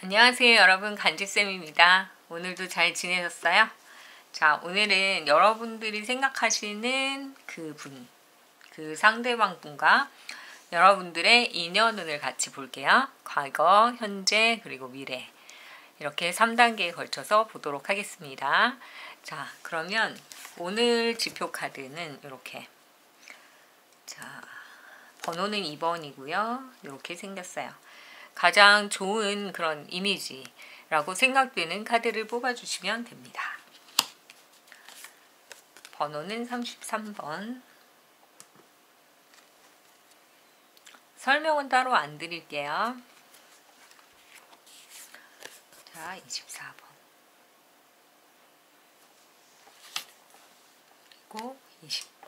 안녕하세요 여러분, 간지쌤입니다. 오늘도 잘 지내셨어요? 자, 오늘은 여러분들이 생각하시는 그 상대방 분과 여러분들의 인연운을 같이 볼게요. 과거, 현재, 그리고 미래, 이렇게 3단계에 걸쳐서 보도록 하겠습니다. 자, 그러면 오늘 지표 카드는 이렇게, 자, 번호는 2번이고요 이렇게 생겼어요. 가장 좋은 그런 이미지라고 생각되는 카드를 뽑아주시면 됩니다. 번호는 33번. 설명은 따로 안 드릴게요. 자, 24번. 그리고 20번.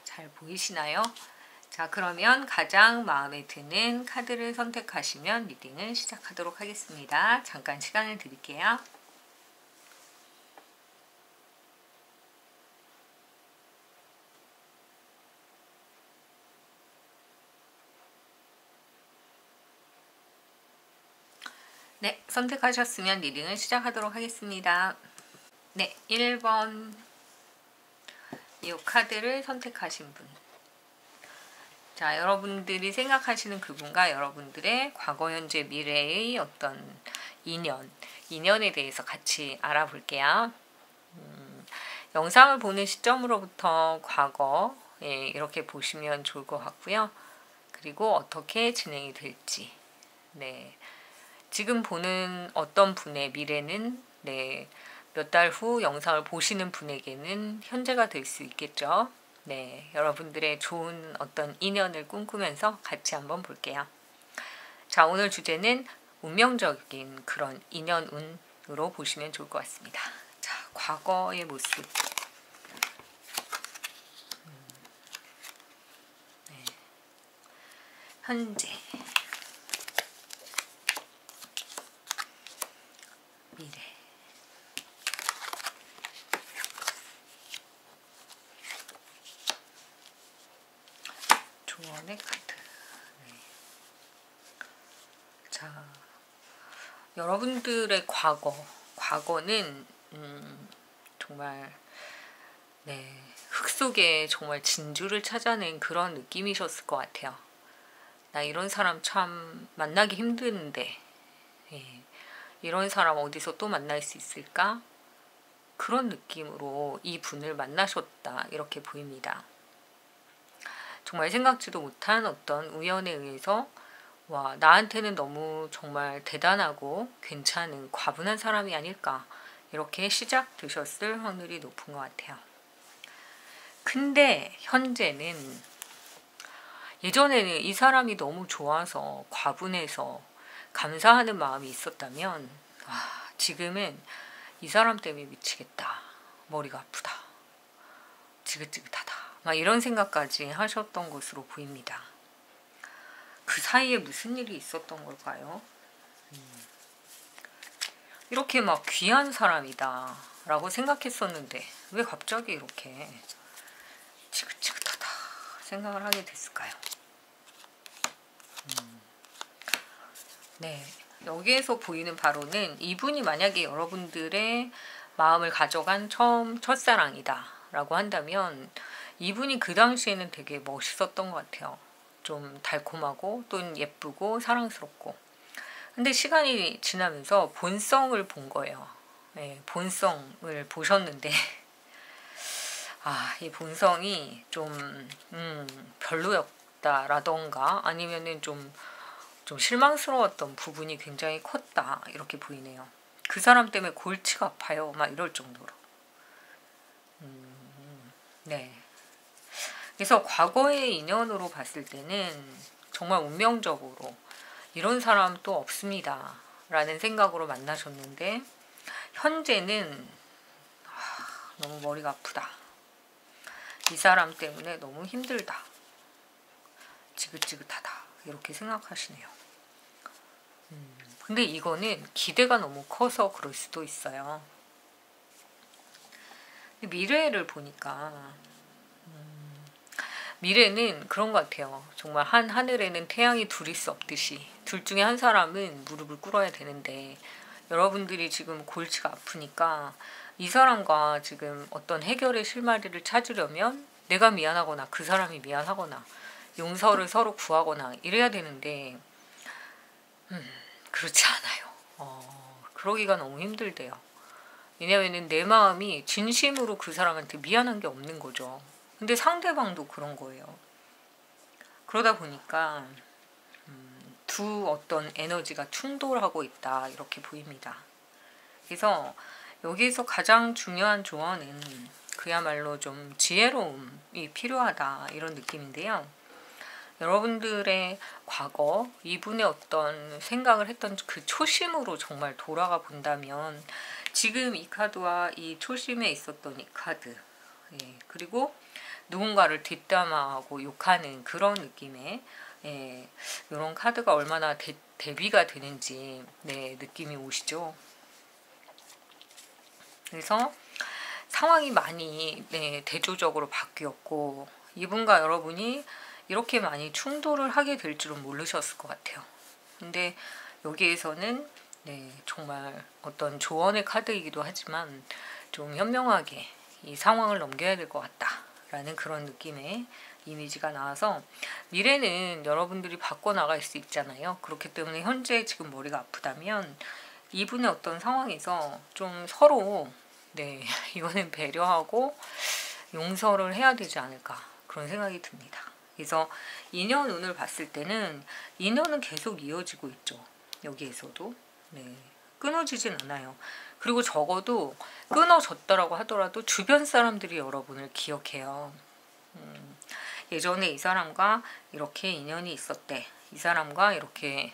잘 보이시나요? 자, 그러면 가장 마음에 드는 카드를 선택하시면 리딩을 시작하도록 하겠습니다. 잠깐 시간을 드릴게요. 네, 선택하셨으면 리딩을 시작하도록 하겠습니다. 네, 1번 이 카드를 선택하신 분. 자, 여러분들이 생각하시는 그분과 여러분들의 과거, 현재, 미래의 어떤 인연에 대해서 같이 알아볼게요. 영상을 보는 시점으로부터 과거에 이렇게 보시면 좋을 것 같고요. 그리고 어떻게 진행이 될지. 네, 지금 보는 어떤 분의 미래는 몇 달 후 영상을 보시는 분에게는 현재가 될 수 있겠죠. 네, 여러분들의 좋은 어떤 인연을 꿈꾸면서 같이 한번 볼게요. 자, 오늘 주제는 운명적인 그런 인연운으로 보시면 좋을 것 같습니다. 자, 과거의 모습. 네. 현재. 미래. 조언의 카드. 네. 자, 여러분들의 과거는 정말 흙 속에 정말 진주를 찾아낸 그런 느낌이셨을 것 같아요. 나 이런 사람 참 만나기 힘드는데 이런 사람 어디서 또 만날 수 있을까? 그런 느낌으로 이 분을 만나셨다 이렇게 보입니다. 정말 생각지도 못한 어떤 우연에 의해서 와, 나한테는 너무 정말 대단하고 괜찮은 과분한 사람이 아닐까 이렇게 시작되셨을 확률이 높은 것 같아요. 근데 현재는 예전에는 이 사람이 너무 좋아서 과분해서 감사하는 마음이 있었다면 지금은 이 사람 때문에 미치겠다, 머리가 아프다, 지긋지긋하다, 막 이런 생각까지 하셨던 것으로 보입니다. 그 사이에 무슨 일이 있었던 걸까요? 이렇게 막 귀한 사람이다 라고 생각했었는데 왜 갑자기 이렇게 지긋지긋하다 생각을 하게 됐을까요? 네, 여기에서 보이는 바로는 이분이 만약에 여러분들의 마음을 가져간 첫사랑이다 라고 한다면 이분이 그 당시에는 되게 멋있었던 것 같아요. 좀 달콤하고 또 예쁘고 사랑스럽고. 근데 시간이 지나면서 본성을 본 거예요. 네, 본성을 보셨는데 이 본성이 좀 별로였다라던가 아니면은 좀 실망스러웠던 부분이 굉장히 컸다 이렇게 보이네요. 그 사람 때문에 골치가 아파요 막 이럴 정도로. 네. 그래서 과거의 인연으로 봤을 때는 정말 운명적으로 이런 사람 또 없습니다 라는 생각으로 만나셨는데 현재는 너무 머리가 아프다, 이 사람 때문에 너무 힘들다, 지긋지긋하다 이렇게 생각하시네요. 근데 이거는 기대가 너무 커서 그럴 수도 있어요. 미래를 보니까 미래는 그런 것 같아요. 정말 한 하늘에는 태양이 둘 있어 없듯이 둘 중에 한 사람은 무릎을 꿇어야 되는데, 여러분들이 지금 골치가 아프니까 이 사람과 지금 어떤 해결의 실마리를 찾으려면 내가 미안하거나 그 사람이 미안하거나 용서를 서로 구하거나 이래야 되는데, 그렇지 않아요. 그러기가 너무 힘들대요. 왜냐면은 내 마음이 진심으로 그 사람한테 미안한 게 없는 거죠. 근데 상대방도 그런 거예요. 그러다 보니까 두 어떤 에너지가 충돌하고 있다, 이렇게 보입니다. 그래서 여기에서 가장 중요한 조언은 그야말로 좀 지혜로움이 필요하다, 이런 느낌인데요. 여러분들의 과거, 이분의 어떤 생각을 했던 그 초심으로 정말 돌아가 본다면 지금 이 카드와 이 초심에 있었던 이 카드, 그리고 누군가를 뒷담화하고 욕하는 그런 느낌의 이런 카드가 얼마나 대비가 되는지 느낌이 오시죠. 그래서 상황이 많이 대조적으로 바뀌었고, 이분과 여러분이 이렇게 많이 충돌을 하게 될 줄은 모르셨을 것 같아요. 근데 여기에서는 정말 어떤 조언의 카드이기도 하지만 좀 현명하게 이 상황을 넘겨야 될 것 같다라는 그런 느낌의 이미지가 나와서, 미래는 여러분들이 바꿔나갈 수 있잖아요. 그렇기 때문에 현재 지금 머리가 아프다면 이분의 어떤 상황에서 좀 서로 이거는 배려하고 용서를 해야 되지 않을까, 그런 생각이 듭니다. 그래서 인연 운을 봤을 때는 인연은 계속 이어지고 있죠. 여기에서도 끊어지진 않아요. 그리고 적어도 끊어졌다라고 하더라도 주변 사람들이 여러분을 기억해요. 예전에 이 사람과 이렇게 인연이 있었대, 이 사람과 이렇게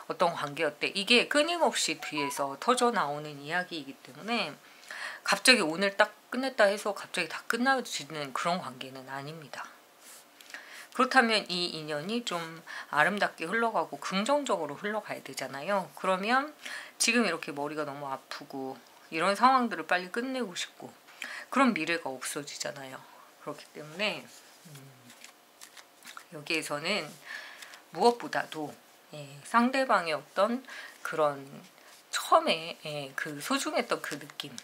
어떤 관계였대, 이게 끊임없이 뒤에서 터져 나오는 이야기이기 때문에 갑자기 오늘 딱 끝냈다 해서 갑자기 다 끝나지는 그런 관계는 아닙니다. 그렇다면 이 인연이 좀 아름답게 흘러가고 긍정적으로 흘러가야 되잖아요. 그러면 지금 이렇게 머리가 너무 아프고 이런 상황들을 빨리 끝내고 싶고, 그런 미래가 없어지잖아요. 그렇기 때문에 여기에서는 무엇보다도 상대방의 어떤 그런 처음에 그 소중했던 그 느낌,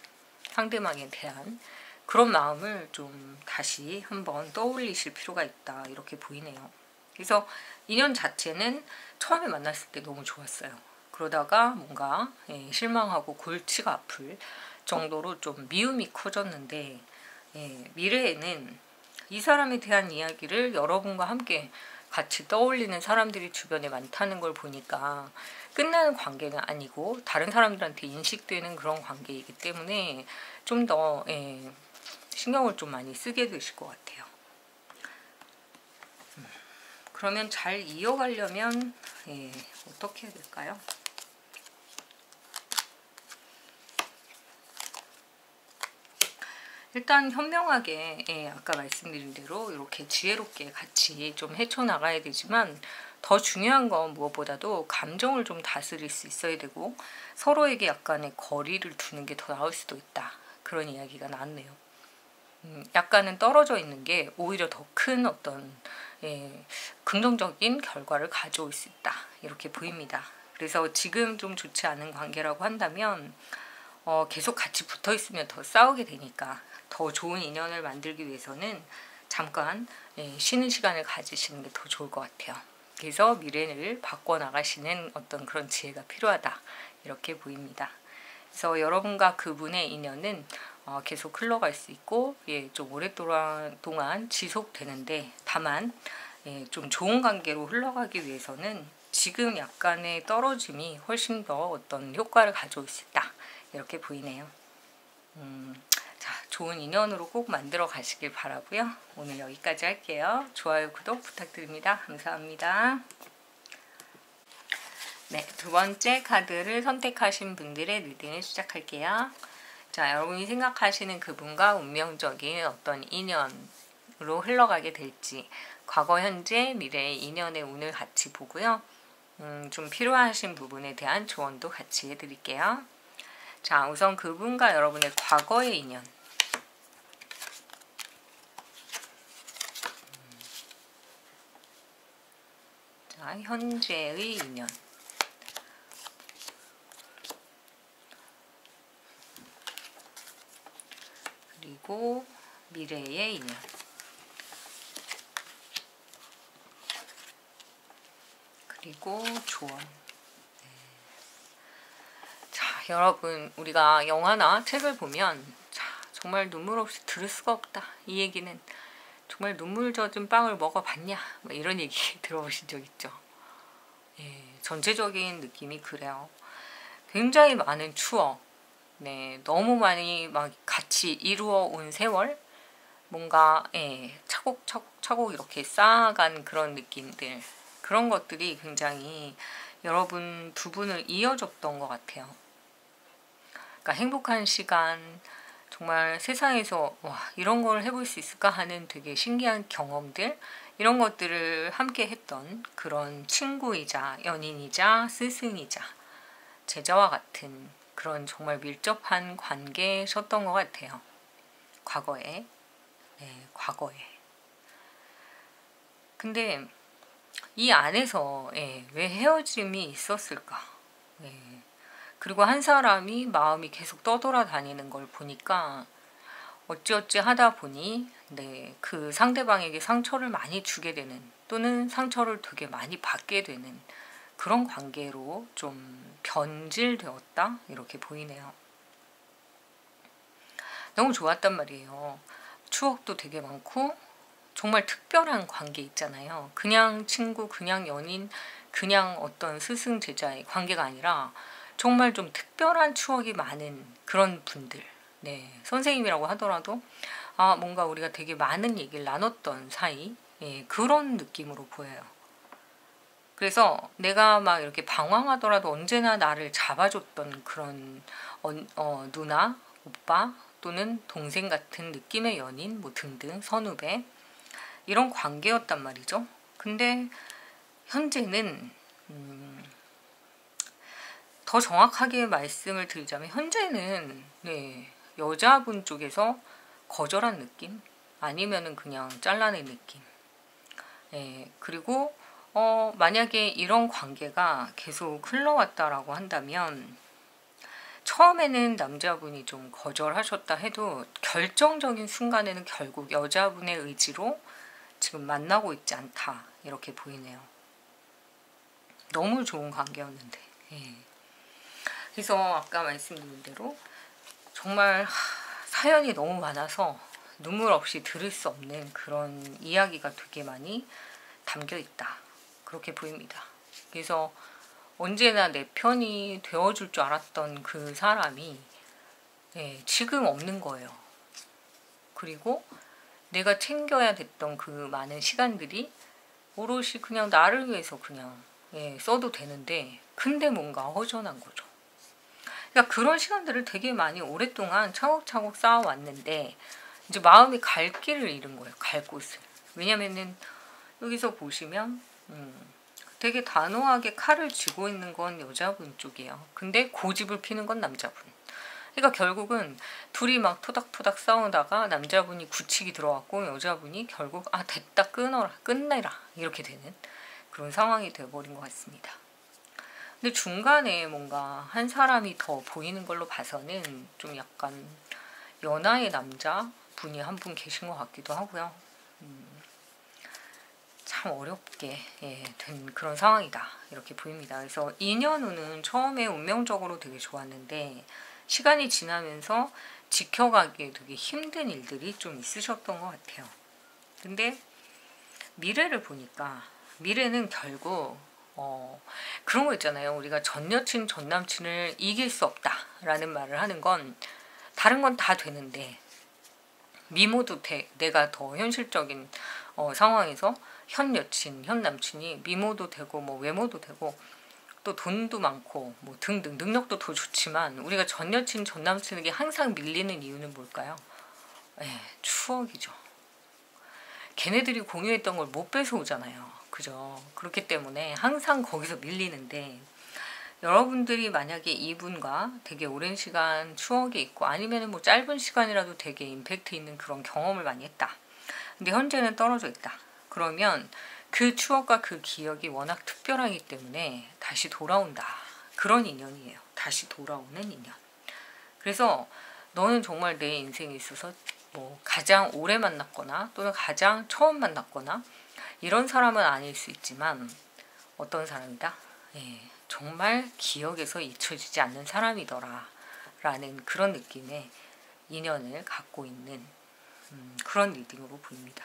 상대방에 대한 그런 마음을 좀 다시 한번 떠올리실 필요가 있다, 이렇게 보이네요. 그래서 인연 자체는 처음에 만났을 때 너무 좋았어요. 그러다가 뭔가 실망하고 골치가 아플 정도로 좀 미움이 커졌는데, 미래에는 이 사람에 대한 이야기를 여러분과 함께 같이 떠올리는 사람들이 주변에 많다는 걸 보니까 끝나는 관계는 아니고 다른 사람들한테 인식되는 그런 관계이기 때문에 좀 더 신경을 좀 많이 쓰게 되실 것 같아요. 그러면 잘 이어가려면 어떻게 해야 될까요? 일단 현명하게 아까 말씀드린 대로 이렇게 지혜롭게 같이 좀 헤쳐나가야 되지만, 더 중요한 건 무엇보다도 감정을 좀 다스릴 수 있어야 되고 서로에게 약간의 거리를 두는 게 더 나을 수도 있다, 그런 이야기가 나왔네요. 약간은 떨어져 있는 게 오히려 더 큰 어떤 긍정적인 결과를 가져올 수 있다, 이렇게 보입니다. 그래서 지금 좀 좋지 않은 관계라고 한다면 계속 같이 붙어 있으면 더 싸우게 되니까 더 좋은 인연을 만들기 위해서는 잠깐 쉬는 시간을 가지시는 게 더 좋을 것 같아요. 그래서 미래를 바꿔나가시는 어떤 그런 지혜가 필요하다, 이렇게 보입니다. 그래서 여러분과 그분의 인연은 계속 흘러갈 수 있고 좀 오랫동안 지속되는데, 다만 좀 좋은 관계로 흘러가기 위해서는 지금 약간의 떨어짐이 훨씬 더 어떤 효과를 가져올 수 있다, 이렇게 보이네요. 자, 좋은 인연으로 꼭 만들어 가시길 바라고요. 오늘 여기까지 할게요. 좋아요, 구독 부탁드립니다. 감사합니다. 두 번째 카드를 선택하신 분들의 리딩을 시작할게요. 자, 여러분이 생각하시는 그분과 운명적인 어떤 인연으로 흘러가게 될지, 과거, 현재, 미래의 인연의 운을 같이 보고요. 좀 필요하신 부분에 대한 조언도 같이 해드릴게요. 자, 우선 그분과 여러분의 과거의 인연. 자, 현재의 인연. 그리고 미래의 인연. 그리고 조언. 자, 여러분, 우리가 영화나 책을 보면 자, 정말 눈물 없이 들을 수가 없다. 이 얘기는 정말 눈물 젖은 빵을 먹어봤냐? 뭐 이런 얘기 들어보신 적 있죠? 예, 전체적인 느낌이 그래요. 굉장히 많은 추억, 네, 너무 많이 막 같이 이루어 온 세월, 뭔가 차곡차곡 이렇게 쌓아간 그런 느낌들, 그런 것들이 굉장히 여러분 두 분을 이어줬던 것 같아요. 그러니까 행복한 시간, 정말 세상에서 와, 이런 걸 해볼 수 있을까 하는 되게 신기한 경험들, 이런 것들을 함께 했던 그런 친구이자 연인이자 스승이자 제자와 같은 그런 정말 밀접한 관계셨던 것 같아요. 과거에. 네, 과거에. 근데 이 안에서 왜 헤어짐이 있었을까? 그리고 한 사람이 마음이 계속 떠돌아다니는 걸 보니까 어찌어찌 하다 보니 그 상대방에게 상처를 많이 주게 되는, 또는 상처를 되게 많이 받게 되는 그런 관계로 좀 변질되었다, 이렇게 보이네요. 너무 좋았단 말이에요. 추억도 되게 많고 정말 특별한 관계 있잖아요. 그냥 친구, 그냥 연인, 그냥 어떤 스승 제자의 관계가 아니라 정말 좀 특별한 추억이 많은 그런 분들. 네, 선생님이라고 하더라도 뭔가 우리가 되게 많은 얘기를 나눴던 사이, 그런 느낌으로 보여요. 그래서 내가 막 이렇게 방황하더라도 언제나 나를 잡아줬던 그런 누나, 오빠 또는 동생 같은 느낌의 연인 뭐 등등 선후배, 이런 관계였단 말이죠. 근데 현재는 더 정확하게 말씀을 드리자면 현재는 여자분 쪽에서 거절한 느낌, 아니면은 그냥 잘라낸 느낌. 그리고 만약에 이런 관계가 계속 흘러왔다라고 한다면 처음에는 남자분이 좀 거절하셨다 해도 결정적인 순간에는 결국 여자분의 의지로 지금 만나고 있지 않다, 이렇게 보이네요. 너무 좋은 관계였는데. 그래서 아까 말씀드린 대로 정말 사연이 너무 많아서 눈물 없이 들을 수 없는 그런 이야기가 되게 많이 담겨 있다, 그렇게 보입니다. 그래서 언제나 내 편이 되어줄 줄 알았던 그 사람이 지금 없는 거예요. 그리고 내가 챙겨야 됐던 그 많은 시간들이 오롯이 그냥 나를 위해서 그냥 써도 되는데, 근데 뭔가 허전한 거죠. 그러니까 그런 시간들을 되게 많이 오랫동안 차곡차곡 쌓아왔는데 이제 마음이 갈 길을 잃은 거예요. 갈 곳을. 왜냐면은 여기서 보시면 되게 단호하게 칼을 쥐고 있는 건 여자분 쪽이에요. 근데 고집을 피는 건 남자분. 그러니까 결국은 둘이 막 토닥토닥 싸우다가 남자분이 굳히기 들어왔고 여자분이 결국 됐다, 끊어라, 끝내라, 이렇게 되는 그런 상황이 돼버린 것 같습니다. 근데 중간에 뭔가 한 사람이 더 보이는 걸로 봐서는 좀 약간 연하의 남자 분이 한 분 계신 것 같기도 하고요. 참 어렵게 된 그런 상황이다, 이렇게 보입니다. 그래서 2년 후는 처음에 운명적으로 되게 좋았는데 시간이 지나면서 지켜가기에 되게 힘든 일들이 좀 있으셨던 것 같아요. 근데 미래를 보니까 미래는 결국 그런 거 있잖아요. 우리가 전 여친 전 남친을 이길 수 없다라는 말을 하는 건 다른 건 다 되는데 미모도 내가 더 현실적인 상황에서 현 여친 현 남친이 미모도 되고 뭐 외모도 되고 또 돈도 많고 뭐 등등 능력도 더 좋지만 우리가 전 여친 전 남친에게 항상 밀리는 이유는 뭘까요? 추억이죠. 걔네들이 공유했던 걸 못 뺏어오잖아요. 그죠? 그렇기 때문에 항상 거기서 밀리는데, 여러분들이 만약에 이분과 되게 오랜 시간 추억이 있고 아니면 뭐 짧은 시간이라도 되게 임팩트 있는 그런 경험을 많이 했다. 근데 현재는 떨어져 있다. 그러면 그 추억과 그 기억이 워낙 특별하기 때문에 다시 돌아온다. 그런 인연이에요. 다시 돌아오는 인연. 그래서 너는 정말 내 인생에 있어서 뭐 가장 오래 만났거나 또는 가장 처음 만났거나 이런 사람은 아닐 수 있지만 어떤 사람이다? 예, 정말 기억에서 잊혀지지 않는 사람이더라 라는 그런 느낌의 인연을 갖고 있는 그런 리딩으로 보입니다.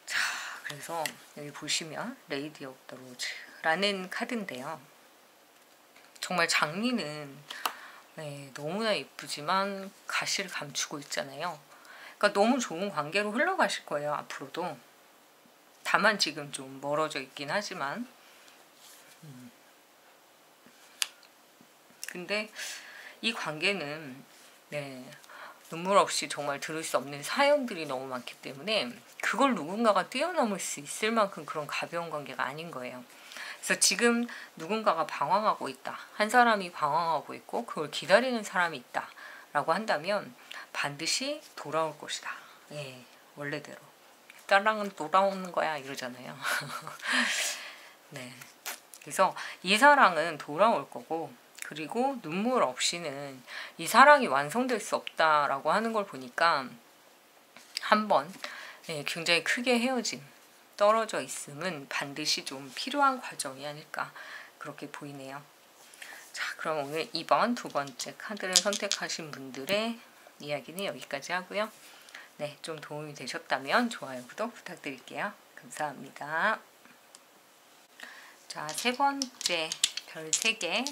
자, 그래서 여기 보시면 레이디 오브 더 로즈라는 카드인데요. 정말 장미는 너무나 예쁘지만 가시를 감추고 있잖아요. 그러니까 너무 좋은 관계로 흘러가실 거예요, 앞으로도. 다만 지금 좀 멀어져 있긴 하지만 근데 이 관계는 눈물 없이 정말 들을 수 없는 사연들이 너무 많기 때문에 그걸 누군가가 뛰어넘을 수 있을 만큼 그런 가벼운 관계가 아닌 거예요. 그래서 지금 누군가가 방황하고 있다. 한 사람이 방황하고 있고 그걸 기다리는 사람이 있다. 라고 한다면 반드시 돌아올 것이다. 예, 원래대로. 사랑은 돌아오는 거야 이러잖아요. 네. 그래서 이 사랑은 돌아올 거고 그리고 눈물 없이는 이 사랑이 완성될 수 없다라고 하는 걸 보니까 한번 굉장히 크게 헤어짐, 떨어져 있음은 반드시 좀 필요한 과정이 아닐까 그렇게 보이네요. 자, 그럼 오늘 2번 두 번째 카드를 선택하신 분들의 이야기는 여기까지 하고요. 네, 좀 도움이 되셨다면 좋아요, 구독 부탁드릴게요. 감사합니다. 자, 세 번째 별 3개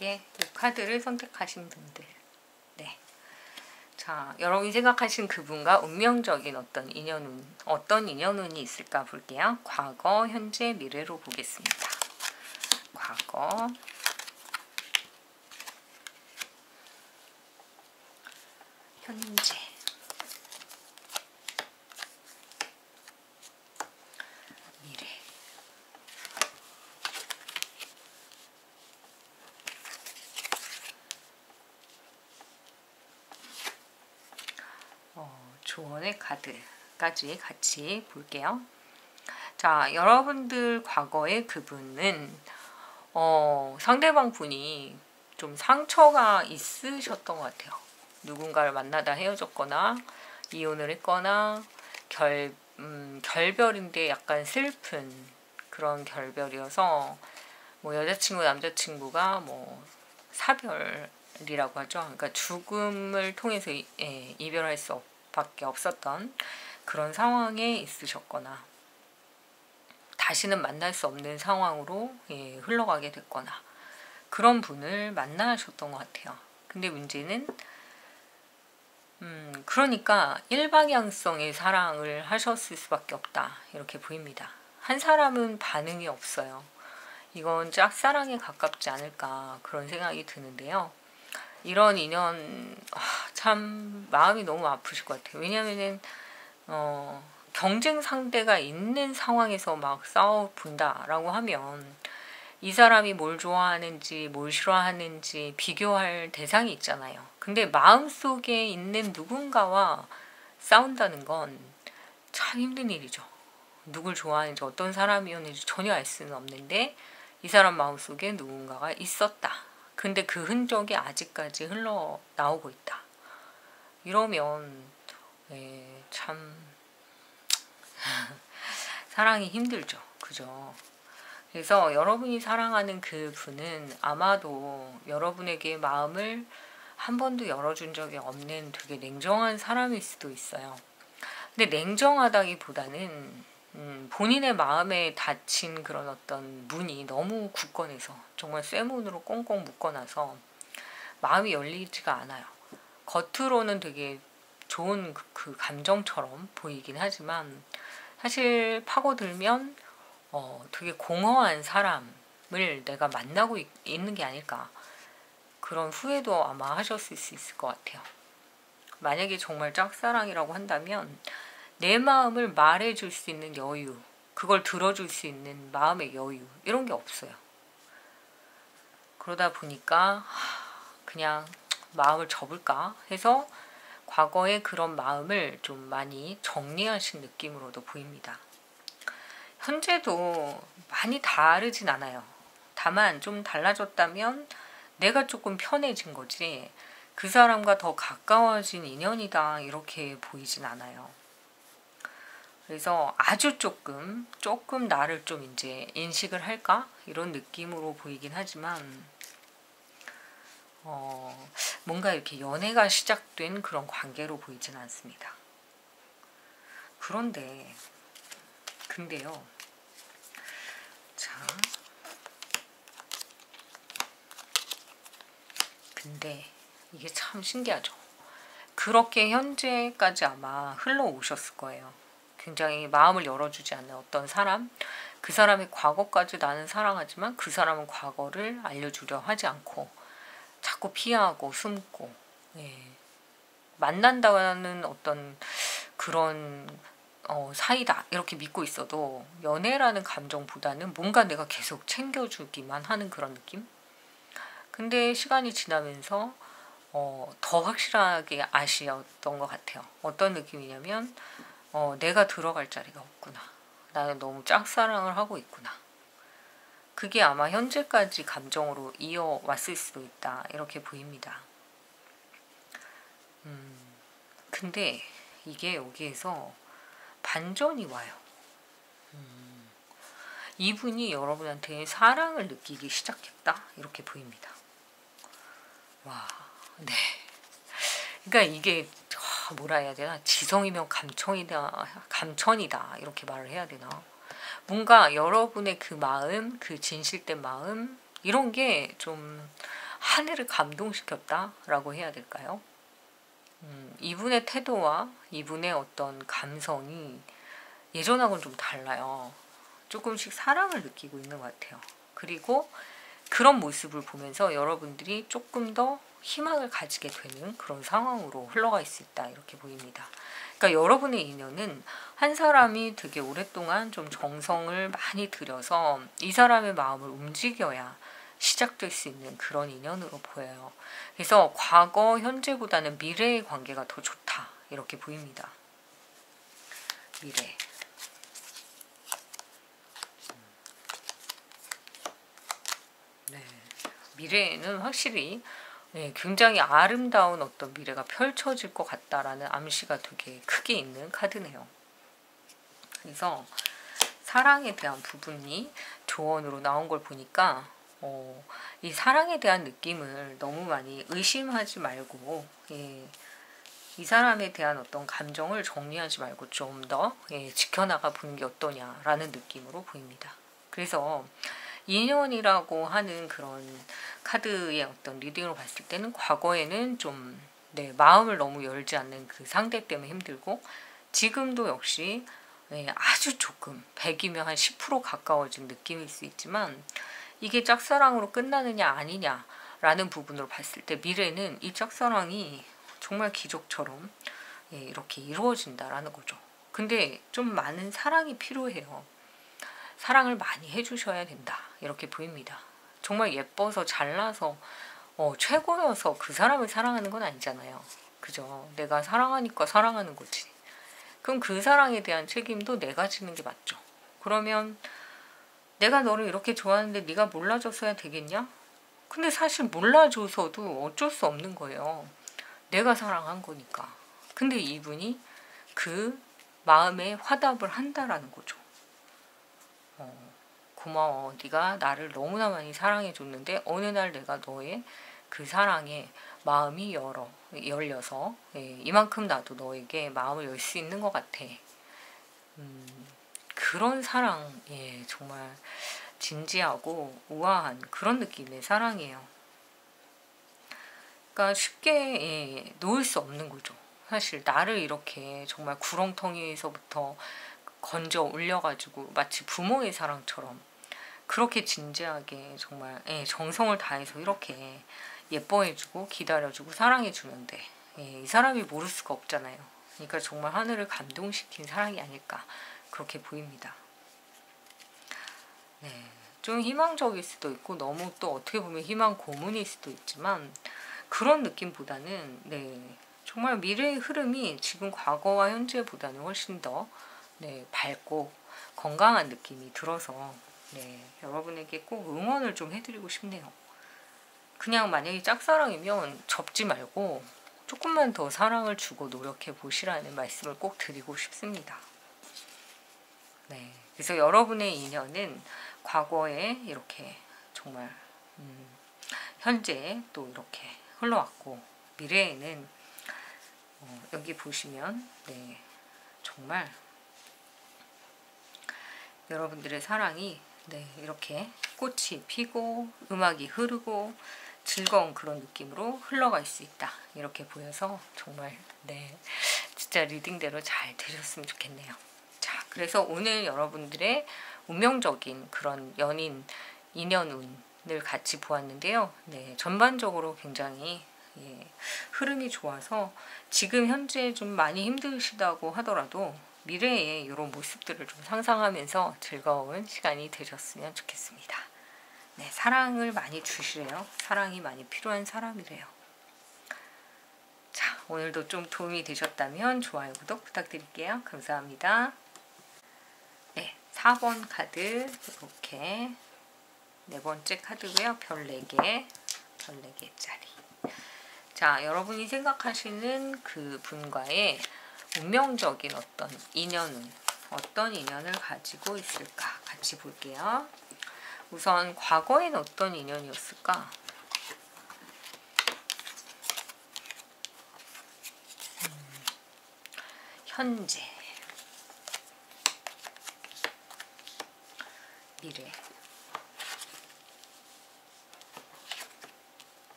이 카드를 선택하신 분들. 네. 자, 여러분이 생각하신 그분과 운명적인 어떤 인연운이 있을까 볼게요. 과거, 현재, 미래로 보겠습니다. 과거, 현재, 미래. 조언의 카드까지 같이 볼게요. 자, 여러분들 과거의 그분은 상대방 분이 좀 상처가 있으셨던 것 같아요. 누군가를 만나다 헤어졌거나 이혼을 했거나 결별인데 약간 슬픈 그런 결별이어서 뭐 여자친구 남자친구가 뭐 사별이라고 하죠. 그러니까 죽음을 통해서 이별할 수밖에 없었던 그런 상황에 있으셨거나 다시는 만날 수 없는 상황으로 흘러가게 됐거나 그런 분을 만나셨던 것 같아요. 근데 문제는 그러니까 일방향성의 사랑을 하셨을 수밖에 없다 이렇게 보입니다. 한 사람은 반응이 없어요. 이건 짝사랑에 가깝지 않을까 그런 생각이 드는데요. 이런 인연 참 마음이 너무 아프실 것 같아요. 왜냐하면은 경쟁 상대가 있는 상황에서 막 싸워본다라고 하면 이 사람이 뭘 좋아하는지 뭘 싫어하는지 비교할 대상이 있잖아요. 근데 마음속에 있는 누군가와 싸운다는 건 참 힘든 일이죠. 누굴 좋아하는지 어떤 사람이었는지 전혀 알 수는 없는데 이 사람 마음속에 누군가가 있었다. 근데 그 흔적이 아직까지 흘러나오고 있다. 이러면 참 사랑이 힘들죠. 그죠? 그래서 여러분이 사랑하는 그 분은 아마도 여러분에게 마음을 한 번도 열어준 적이 없는 되게 냉정한 사람일 수도 있어요. 근데 냉정하다기보다는 본인의 마음에 닫힌 그런 어떤 문이 너무 굳건해서 정말 쇠문으로 꽁꽁 묶어놔서 마음이 열리지가 않아요. 겉으로는 되게 좋은 그 감정처럼 보이긴 하지만 사실 파고들면 되게 공허한 사람을 내가 만나고 있는 게 아닐까 그런 후회도 아마 하셨을 수 있을 것 같아요. 만약에 정말 짝사랑이라고 한다면 내 마음을 말해줄 수 있는 여유, 그걸 들어줄 수 있는 마음의 여유 이런 게 없어요. 그러다 보니까 그냥 마음을 접을까 해서 과거의 그런 마음을 좀 많이 정리하신 느낌으로도 보입니다. 현재도 많이 다르진 않아요. 다만 좀 달라졌다면 내가 조금 편해진 거지 그 사람과 더 가까워진 인연이다 이렇게 보이진 않아요. 그래서 아주 조금 나를 좀 이제 인식을 할까 이런 느낌으로 보이긴 하지만 뭔가 이렇게 연애가 시작된 그런 관계로 보이진 않습니다. 근데요. 자, 근데 이게 참 신기하죠. 그렇게 현재까지 아마 흘러오셨을 거예요. 굉장히 마음을 열어주지 않는 어떤 사람, 그 사람의 과거까지 나는 사랑하지만 그 사람은 과거를 알려주려 하지 않고 자꾸 피하고 숨고, 예. 만난다는 어떤 그런 사이다 이렇게 믿고 있어도 연애라는 감정보다는 뭔가 내가 계속 챙겨주기만 하는 그런 느낌? 근데 시간이 지나면서 더 확실하게 아시었던 것 같아요. 어떤 느낌이냐면 내가 들어갈 자리가 없구나. 나는 너무 짝사랑을 하고 있구나. 그게 아마 현재까지 감정으로 이어왔을 수도 있다. 이렇게 보입니다. 근데 이게 여기에서 반전이 와요. 이분이 여러분한테 사랑을 느끼기 시작했다. 이렇게 보입니다. 와, 네. 그러니까 이게 뭐라 해야 되나? 지성이면 감천이다. 이렇게 말을 해야 되나? 뭔가 여러분의 그 마음, 그 진실된 마음 이런 게 좀 하늘을 감동시켰다라고 해야 될까요? 이분의 태도와 이분의 어떤 감성이 예전하고는 좀 달라요. 조금씩 사랑을 느끼고 있는 것 같아요. 그리고 그런 모습을 보면서 여러분들이 조금 더 희망을 가지게 되는 그런 상황으로 흘러갈 수 있다 이렇게 보입니다. 그러니까 여러분의 인연은 한 사람이 되게 오랫동안 좀 정성을 많이 들여서 이 사람의 마음을 움직여야 시작될 수 있는 그런 인연으로 보여요. 그래서 과거, 현재보다는 미래의 관계가 더 좋다 이렇게 보입니다. 미래. 네. 미래에는 확실히 굉장히 아름다운 어떤 미래가 펼쳐질 것 같다라는 암시가 되게 크게 있는 카드네요. 그래서 사랑에 대한 부분이 조언으로 나온 걸 보니까 이 사랑에 대한 느낌을 너무 많이 의심하지 말고 이 사람에 대한 어떤 감정을 정리하지 말고 좀 더 지켜나가 보는 게 어떠냐라는 느낌으로 보입니다. 그래서 인연이라고 하는 그런 카드의 어떤 리딩으로 봤을 때는 과거에는 좀 마음을 너무 열지 않는 그 상대 때문에 힘들고 지금도 역시 아주 조금 100이면 한 10% 가까워진 느낌일 수 있지만 이게 짝사랑으로 끝나느냐 아니냐라는 부분으로 봤을 때 미래는 이 짝사랑이 정말 기적처럼 이렇게 이루어진다라는 거죠. 근데 좀 많은 사랑이 필요해요. 사랑을 많이 해주셔야 된다 이렇게 보입니다. 정말 예뻐서 잘나서 최고여서 그 사람을 사랑하는 건 아니잖아요. 그죠? 내가 사랑하니까 사랑하는 거지. 그럼 그 사랑에 대한 책임도 내가 지는 게 맞죠. 그러면 내가 너를 이렇게 좋아하는데 네가 몰라줬어야 되겠냐? 근데 사실 몰라줘서도 어쩔 수 없는 거예요. 내가 사랑한 거니까. 근데 이분이 그 마음에 화답을 한다라는 거죠. 고마워. 네가 나를 너무나 많이 사랑해줬는데 어느 날 내가 너의 그 사랑에 마음이 열려서 이만큼 나도 너에게 마음을 열 수 있는 것 같아. 그런 사랑, 정말 진지하고 우아한 그런 느낌의 사랑이에요. 그러니까 쉽게 놓을 수 없는 거죠. 사실 나를 이렇게 정말 구렁텅이에서부터 건져 올려가지고 마치 부모의 사랑처럼 그렇게 진지하게 정말 정성을 다해서 이렇게 예뻐해주고 기다려주고 사랑해주는데 이 사람이 모를 수가 없잖아요. 그러니까 정말 하늘을 감동시킨 사랑이 아닐까 그렇게 보입니다. 좀 희망적일 수도 있고 너무 또 어떻게 보면 희망 고문일 수도 있지만 그런 느낌보다는 정말 미래의 흐름이 지금 과거와 현재보다는 훨씬 더 밝고 건강한 느낌이 들어서 여러분에게 꼭 응원을 좀 해드리고 싶네요. 그냥 만약에 짝사랑이면 접지 말고 조금만 더 사랑을 주고 노력해 보시라는 말씀을 꼭 드리고 싶습니다. 그래서 여러분의 인연은 과거에 이렇게 정말 현재 또 이렇게 흘러왔고, 미래에는 여기 보시면 정말 여러분들의 사랑이 이렇게 꽃이 피고 음악이 흐르고 즐거운 그런 느낌으로 흘러갈 수 있다, 이렇게 보여서 정말 진짜 리딩대로 잘 되셨으면 좋겠네요. 자, 그래서 오늘 여러분들의 운명적인 그런 연인 인연운을 같이 보았는데요. 전반적으로 굉장히 흐름이 좋아서 지금 현재 좀 많이 힘드시다고 하더라도 미래의 이런 모습들을 좀 상상하면서 즐거운 시간이 되셨으면 좋겠습니다. 사랑을 많이 주시래요. 사랑이 많이 필요한 사람이래요. 자, 오늘도 좀 도움이 되셨다면 좋아요, 구독 부탁드릴게요. 감사합니다. 4번 카드 이렇게 네 번째 카드고요. 별 4개, 별 4개짜리. 자, 여러분이 생각하시는 그 분과의 운명적인 어떤 인연은 어떤 인연을 가지고 있을까 같이 볼게요. 우선 과거엔 어떤 인연이었을까? 현재, 미래.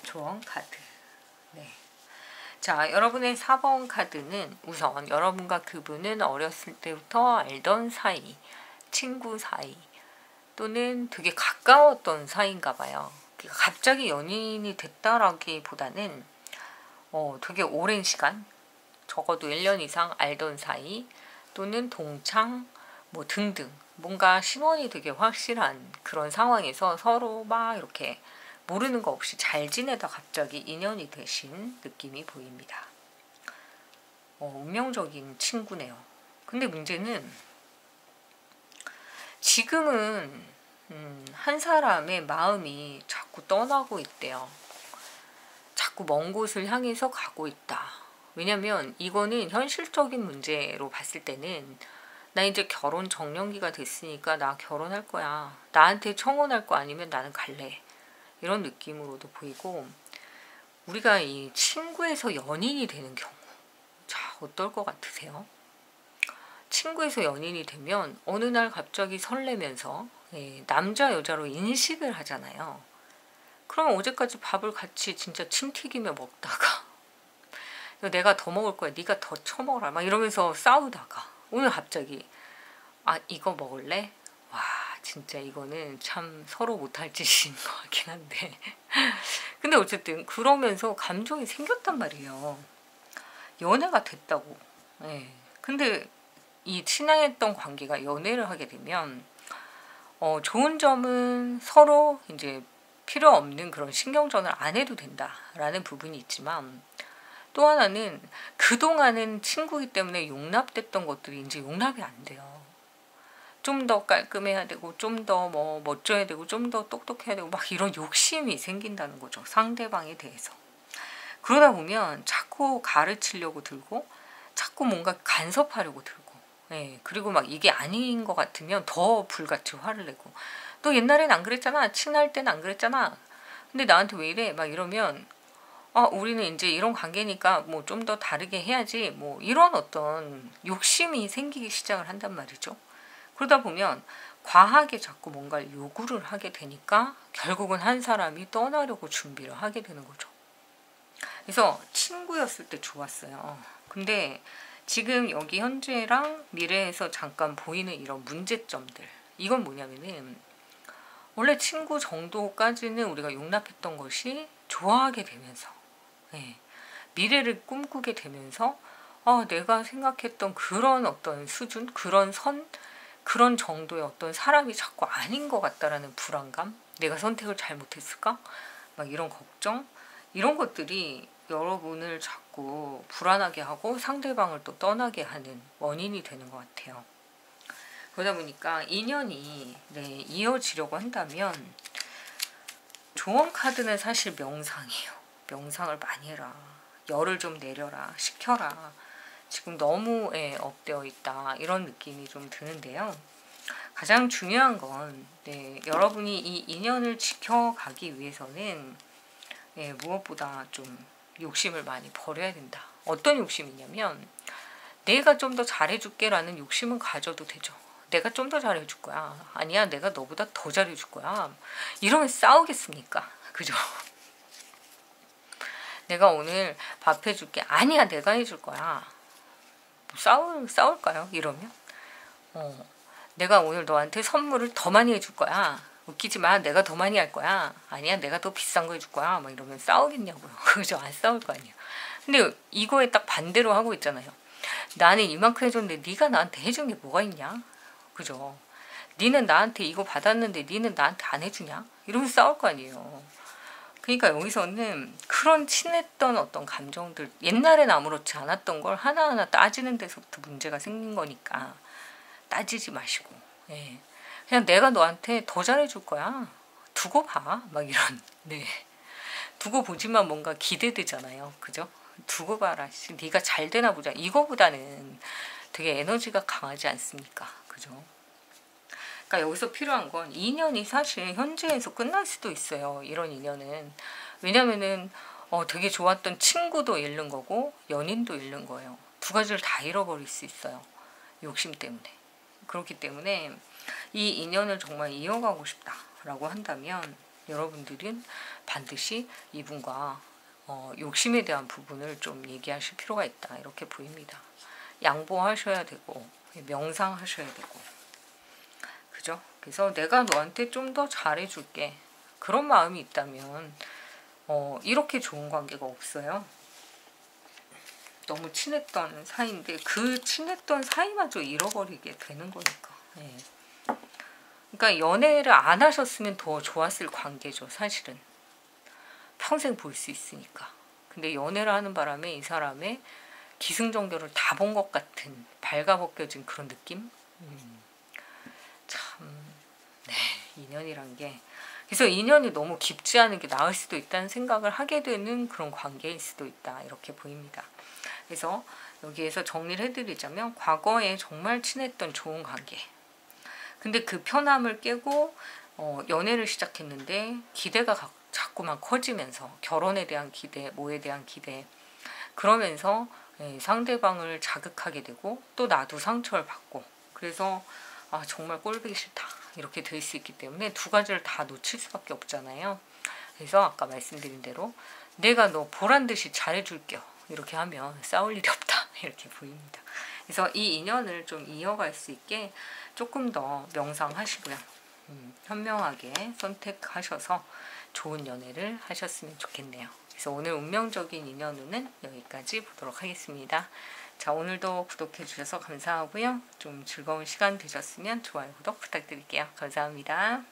조언 카드. 자, 여러분의 4번 카드는 우선 여러분과 그분은 어렸을 때부터 알던 사이, 친구 사이, 또는 되게 가까웠던 사이인가 봐요. 갑자기 연인이 됐다라기보다는 되게 오랜 시간, 적어도 1년 이상 알던 사이, 또는 동창, 뭐 등등 뭔가 신원이 되게 확실한 그런 상황에서 서로 막 이렇게 모르는 거 없이 잘 지내다 갑자기 인연이 되신 느낌이 보입니다. 운명적인 친구네요. 근데 문제는 지금은 한 사람의 마음이 자꾸 떠나고 있대요. 자꾸 먼 곳을 향해서 가고 있다. 왜냐면 이거는 현실적인 문제로 봤을 때는 나 이제 결혼 정년기가 됐으니까 나 결혼할 거야. 나한테 청혼할 거 아니면 나는 갈래. 이런 느낌으로도 보이고, 우리가 이 친구에서 연인이 되는 경우, 자, 어떨 것 같으세요? 친구에서 연인이 되면 어느 날 갑자기 설레면서 남자 여자로 인식을 하잖아요. 그럼 어제까지 밥을 같이 진짜 침 튀기며 먹다가 내가 더 먹을 거야, 네가 더 처먹어라 막 이러면서 싸우다가 오늘 갑자기 이거 먹을래? 와, 진짜 이거는 참 서로 못할 짓인 것 같긴 한데 근데 어쨌든 그러면서 감정이 생겼단 말이에요. 연애가 됐다고. 근데 이 친했던 관계가 연애를 하게 되면 좋은 점은 서로 이제 필요 없는 그런 신경전을 안 해도 된다라는 부분이 있지만, 또 하나는 그동안은 친구이기 때문에 용납됐던 것들이 이제 용납이 안 돼요. 좀 더 깔끔해야 되고, 좀 더 뭐 멋져야 되고, 좀 더 똑똑해야 되고, 막 이런 욕심이 생긴다는 거죠, 상대방에 대해서. 그러다 보면 자꾸 가르치려고 들고, 자꾸 뭔가 간섭하려고 들고, 그리고 막 이게 아닌 것 같으면 더 불같이 화를 내고, 너 옛날엔 안 그랬잖아, 친할 땐 안 그랬잖아, 근데 나한테 왜 이래, 막 이러면 우리는 이제 이런 관계니까 뭐 좀 더 다르게 해야지, 뭐 이런 어떤 욕심이 생기기 시작을 한단 말이죠. 그러다 보면 과하게 자꾸 뭔가를 요구를 하게 되니까 결국은 한 사람이 떠나려고 준비를 하게 되는 거죠. 그래서 친구였을 때 좋았어요. 근데 지금 여기 현재랑 미래에서 잠깐 보이는 이런 문제점들, 이건 뭐냐면은 원래 친구 정도까지는 우리가 용납했던 것이 좋아하게 되면서 미래를 꿈꾸게 되면서 내가 생각했던 그런 어떤 수준, 그런 선, 그런 정도의 어떤 사람이 자꾸 아닌 것 같다라는 불안감, 내가 선택을 잘못했을까? 막 이런 걱정, 이런 것들이 여러분을 자꾸 불안하게 하고 상대방을 또 떠나게 하는 원인이 되는 것 같아요. 그러다 보니까 인연이 이어지려고 한다면 조언 카드는 사실 명상이에요. 명상을 많이 해라. 열을 좀 내려라. 식혀라. 지금 너무 업되어 있다. 이런 느낌이 좀 드는데요. 가장 중요한 건 여러분이 이 인연을 지켜가기 위해서는 무엇보다 좀 욕심을 많이 버려야 된다. 어떤 욕심이냐면 내가 좀 더 잘해줄게 라는 욕심은 가져도 되죠. 내가 좀 더 잘해줄 거야. 아니야, 내가 너보다 더 잘해줄 거야. 이러면 싸우겠습니까? 그죠? 내가 오늘 밥 해줄게. 아니야, 내가 해줄 거야. 싸울까요? 이러면? 내가 오늘 너한테 선물을 더 많이 해줄 거야. 웃기지 마. 내가 더 많이 할 거야. 아니야, 내가 더 비싼 거 해줄 거야. 막 이러면 싸우겠냐고요. 그죠? 안 싸울 거 아니에요. 근데 이거에 딱 반대로 하고 있잖아요. 나는 이만큼 해줬는데 네가 나한테 해준 게 뭐가 있냐? 그죠? 니는 나한테 이거 받았는데 니는 나한테 안 해주냐? 이러면 싸울 거 아니에요. 그러니까 여기서는 그런 친했던 어떤 감정들, 옛날엔 아무렇지 않았던 걸 하나하나 따지는 데서부터 문제가 생긴 거니까 따지지 마시고, 그냥 내가 너한테 더 잘해줄 거야. 두고 봐. 막 이런, 두고 보지만 뭔가 기대되잖아요. 그죠? 두고 봐라. 네가 잘 되나 보자. 이거보다는 되게 에너지가 강하지 않습니까? 그죠? 그러니까 여기서 필요한 건 인연이 사실 현재에서 끝날 수도 있어요. 이런 인연은. 왜냐면은 되게 좋았던 친구도 잃는 거고 연인도 잃는 거예요. 두 가지를 다 잃어버릴 수 있어요. 욕심 때문에. 그렇기 때문에 이 인연을 정말 이어가고 싶다라고 한다면 여러분들은 반드시 이분과 욕심에 대한 부분을 좀 얘기하실 필요가 있다. 이렇게 보입니다. 양보하셔야 되고 명상하셔야 되고, 그죠? 그래서 내가 너한테 좀 더 잘해줄게. 그런 마음이 있다면 이렇게 좋은 관계가 없어요. 너무 친했던 사이인데 그 친했던 사이마저 잃어버리게 되는 거니까. 그러니까 연애를 안 하셨으면 더 좋았을 관계죠. 사실은. 평생 볼 수 있으니까. 근데 연애를 하는 바람에 이 사람의 기승전결을 다 본 것 같은 발가벗겨진 그런 느낌? 참, 인연이란 게. 그래서 인연이 너무 깊지 않은 게 나을 수도 있다는 생각을 하게 되는 그런 관계일 수도 있다. 이렇게 보입니다. 그래서 여기에서 정리를 해드리자면 과거에 정말 친했던 좋은 관계. 근데 그 편함을 깨고 연애를 시작했는데 기대가 자꾸만 커지면서 결혼에 대한 기대, 뭐에 대한 기대, 그러면서 상대방을 자극하게 되고 또 나도 상처를 받고, 그래서 정말 꼴보기 싫다 이렇게 될 수 있기 때문에 두 가지를 다 놓칠 수밖에 없잖아요. 그래서 아까 말씀드린 대로 내가 너 보란 듯이 잘해줄게요 이렇게 하면 싸울 일이 없다 이렇게 보입니다. 그래서 이 인연을 좀 이어갈 수 있게 조금 더 명상하시고요. 현명하게 선택하셔서 좋은 연애를 하셨으면 좋겠네요. 그래서 오늘 운명적인 인연운은 여기까지 보도록 하겠습니다. 자, 오늘도 구독해 주셔서 감사하고요. 좀 즐거운 시간 되셨으면 좋아요, 구독 부탁드릴게요. 감사합니다.